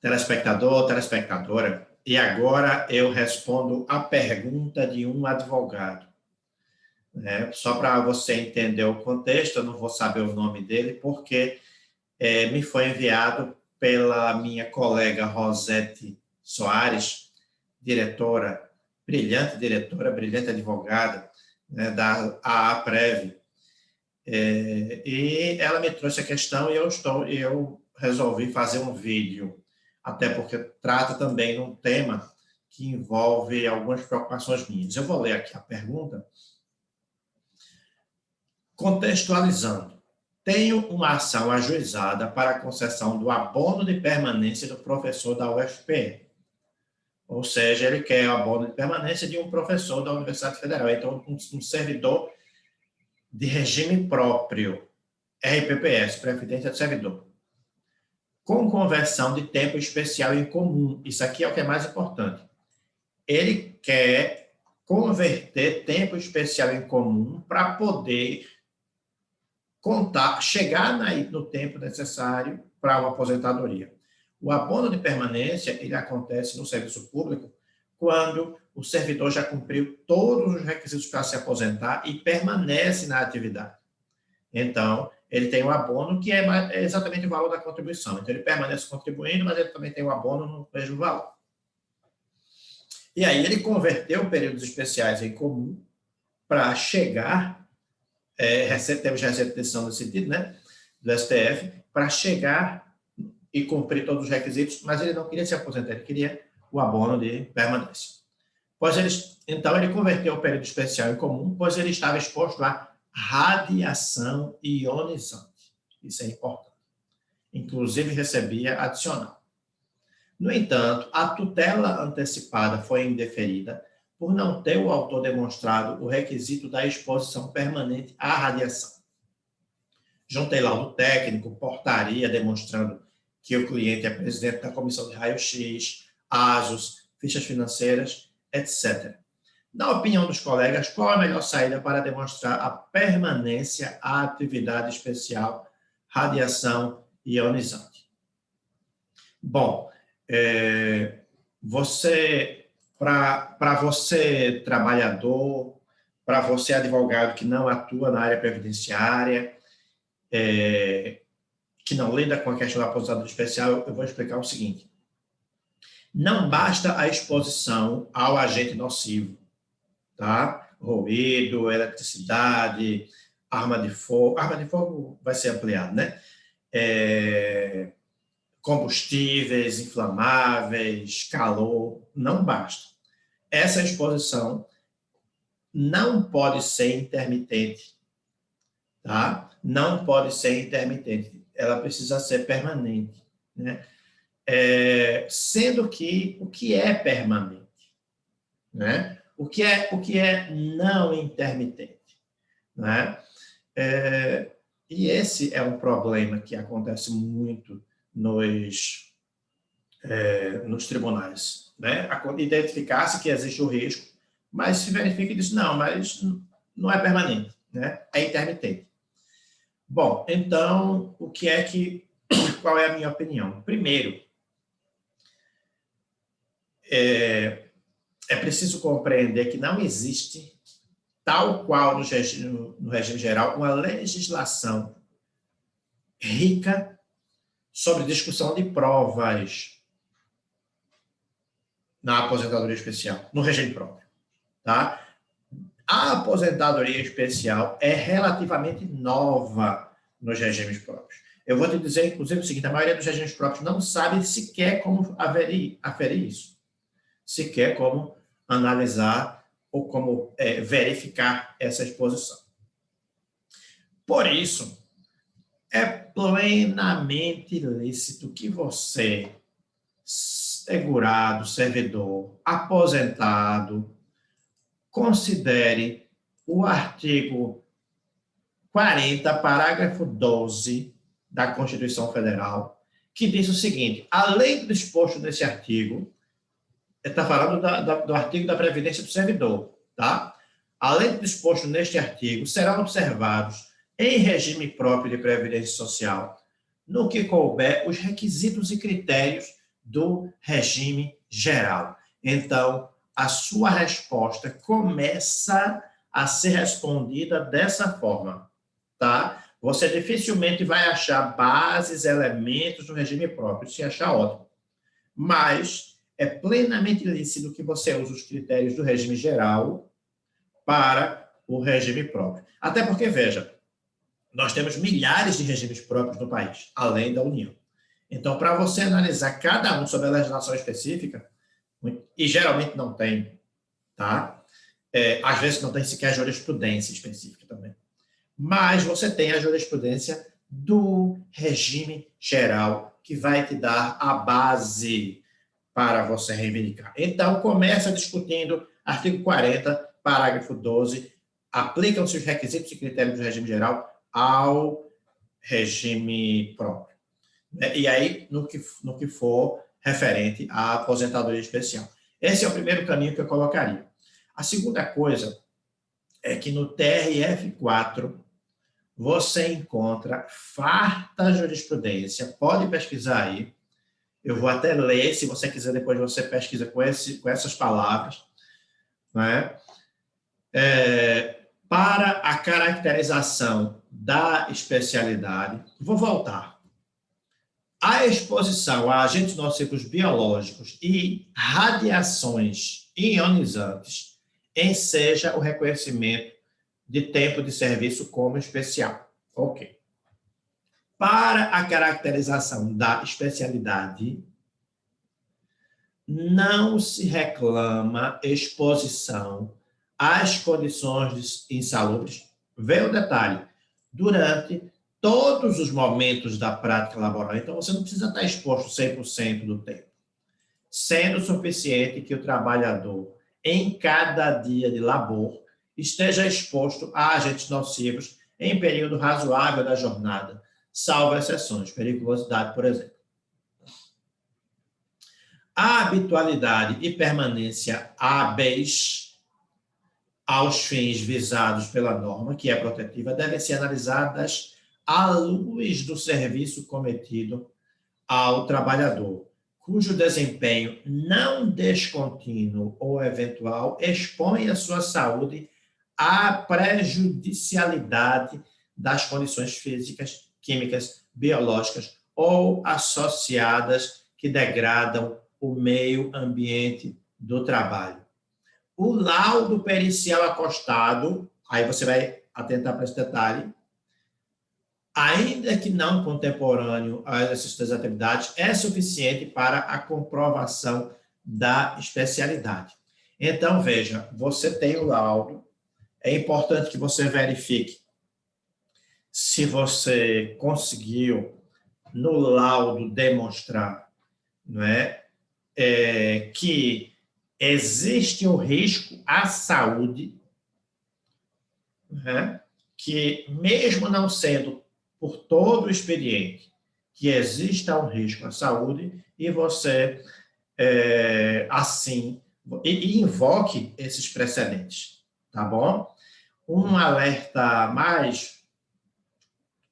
telespectador, telespectadora, e agora eu respondo a pergunta de um advogado. Só para você entender o contexto, eu não vou saber o nome dele, porque me foi enviado pela minha colega Rosete Soares, brilhante advogada, da AAPREV, e ela me trouxe a questão e eu resolvi fazer um vídeo, até porque trata também de um tema que envolve algumas preocupações minhas. Eu vou ler aqui a pergunta. Contextualizando, tenho uma ação ajuizada para a concessão do abono de permanência do professor da UFPE. Ou seja, ele quer o abono de permanência de um professor da Universidade Federal, então um servidor de regime próprio, RPPS, Previdência do Servidor, com conversão de tempo especial em comum. Isso aqui é o que é mais importante. Ele quer converter tempo especial em comum para poder chegar no tempo necessário para uma aposentadoria. O abono de permanência, ele acontece no serviço público quando o servidor já cumpriu todos os requisitos para se aposentar e permanece na atividade. Então, ele tem um abono que é exatamente o valor da contribuição. Então, ele permanece contribuindo, mas ele também tem um abono no mesmo valor. E aí, ele converteu períodos especiais em comum para chegar, temos recente decisão nesse sentido, do STF, para chegar e cumprir todos os requisitos, mas ele não queria se aposentar, ele queria o abono de permanência. Então, ele converteu o período especial em comum, pois ele estava exposto a radiação ionizante. Isso é importante. Inclusive, recebia adicional. No entanto, a tutela antecipada foi indeferida por não ter o autor demonstrado o requisito da exposição permanente à radiação. Juntei laudo técnico, portaria demonstrando que o cliente é presidente da comissão de raio-x, ASUS, fichas financeiras, etc. Na opinião dos colegas, qual a melhor saída para demonstrar a permanência à atividade especial radiação ionizante? Bom, para você trabalhador, para você advogado que não atua na área previdenciária, que não lida com a questão da aposentadoria especial, eu vou explicar o seguinte. Não basta a exposição ao agente nocivo, tá? Ruído, eletricidade, arma de fogo vai ser ampliado, combustíveis inflamáveis, calor, não basta. Essa exposição não pode ser intermitente, tá? Não pode ser intermitente, ela precisa ser permanente, sendo que o que é permanente, O que é não intermitente, E esse é um problema que acontece muito nos tribunais, Identificar-se que existe o risco, mas se verifica e diz, não, mas não é permanente, É intermitente. Bom, então, qual é a minha opinião? Primeiro, é preciso compreender que não existe, tal qual no regime geral, uma legislação rica sobre discussão de provas na aposentadoria especial, no regime próprio, tá? A aposentadoria especial é relativamente nova nos regimes próprios. Eu vou te dizer, inclusive, o seguinte, a maioria dos regimes próprios não sabe sequer como aferir isso, sequer como analisar ou como verificar essa exposição. Por isso, é plenamente lícito que você, segurado, servidor, aposentado, considere o artigo 40, parágrafo 12 da Constituição Federal, que diz o seguinte, além do disposto nesse artigo, está falando do artigo da Previdência do Servidor, tá? Além do disposto neste artigo, serão observados, em regime próprio de Previdência Social, no que couber os requisitos e critérios do regime geral. Então, a sua resposta começa a ser respondida dessa forma, tá? Você dificilmente vai achar bases, elementos do regime próprio, se achar ótimo. Mas é plenamente lícito que você use os critérios do regime geral para o regime próprio. Até porque, veja, nós temos milhares de regimes próprios no país, além da União. Então, para você analisar cada um sobre a legislação específica, e geralmente não tem, tá? Às vezes não tem sequer jurisprudência específica também. Mas você tem a jurisprudência do regime geral, que vai te dar a base para você reivindicar. Então, começa discutindo artigo 40, parágrafo 12, aplicam-se os requisitos e critérios do regime geral ao regime próprio. E aí, no que for referente à aposentadoria especial. Esse é o primeiro caminho que eu colocaria. A segunda coisa é que no TRF4 você encontra farta jurisprudência, pode pesquisar aí, eu vou até ler, se você quiser depois você pesquisa com essas palavras, né? Para a caracterização da especialidade, vou voltar. A exposição a agentes nocivos biológicos e radiações ionizantes enseja o reconhecimento de tempo de serviço como especial. Ok. Para a caracterização da especialidade, não se reclama exposição às condições insalubres. Vê o detalhe, durante todos os momentos da prática laboral. Então, você não precisa estar exposto 100% do tempo. Sendo suficiente que o trabalhador, em cada dia de labor, esteja exposto a agentes nocivos em período razoável da jornada, salvo exceções, periculosidade, por exemplo. A habitualidade e permanência hábeis aos fins visados pela norma, que é protetiva, devem ser analisadas à luz do serviço cometido ao trabalhador, cujo desempenho não descontínuo ou eventual expõe a sua saúde à prejudicialidade das condições físicas, químicas, biológicas ou associadas que degradam o meio ambiente do trabalho. O laudo pericial acostado, aí você vai atentar para esse detalhe, ainda que não contemporâneo a essas atividades, é suficiente para a comprovação da especialidade. Então, veja, você tem o laudo, é importante que você verifique se você conseguiu, no laudo, demonstrar, não é, que existe um risco à saúde, né, que mesmo não sendo por todo o expediente que exista um risco à saúde, e você, assim, e invoque esses precedentes, tá bom? Um alerta mais,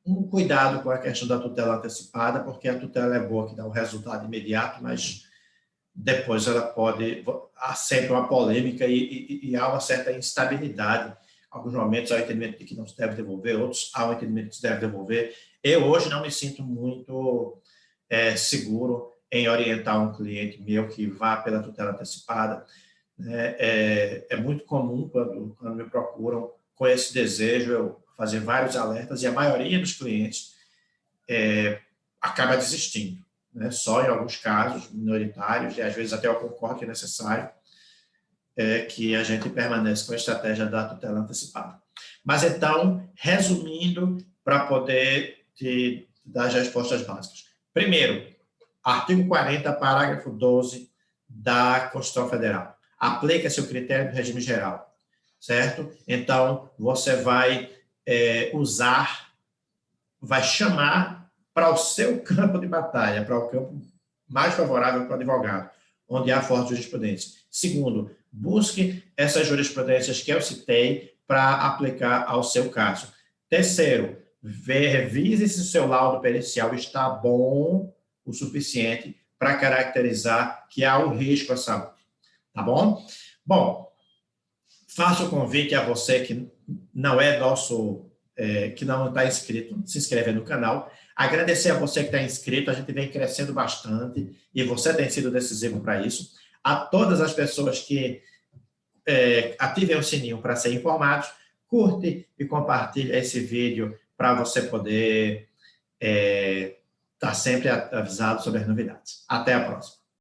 um cuidado com a questão da tutela antecipada, porque a tutela é boa, que dá um resultado imediato, mas depois ela pode, há sempre uma polêmica e há uma certa instabilidade. Alguns momentos há o entendimento de que não se deve devolver, outros há o entendimento de que se deve devolver. Eu hoje não me sinto muito seguro em orientar um cliente meu que vá pela tutela antecipada. É muito comum, quando me procuram com esse desejo, eu fazer vários alertas, e a maioria dos clientes acaba desistindo, né? Só em alguns casos minoritários, e às vezes até eu concordo que é necessário, que a gente permanece com a estratégia da tutela antecipada. Mas então, resumindo, para poder te dar as respostas básicas. Primeiro, artigo 40, parágrafo 12 da Constituição Federal. Aplica-se o critério do regime geral, certo? Então, você vai vai chamar para o seu campo de batalha, para o campo mais favorável para o advogado, onde há forte jurisprudência. Segundo, busque essas jurisprudências que eu citei para aplicar ao seu caso. Terceiro, revise se o seu laudo pericial está bom o suficiente para caracterizar que há um risco à saúde. Tá bom? Bom, faço o convite a você que não é que não está inscrito, se inscreve no canal. Agradecer a você que está inscrito, a gente vem crescendo bastante e você tem sido decisivo para isso. A todas as pessoas que ativem o sininho para ser informados, curte e compartilha esse vídeo para você poder estar sempre avisado sobre as novidades. Até a próxima.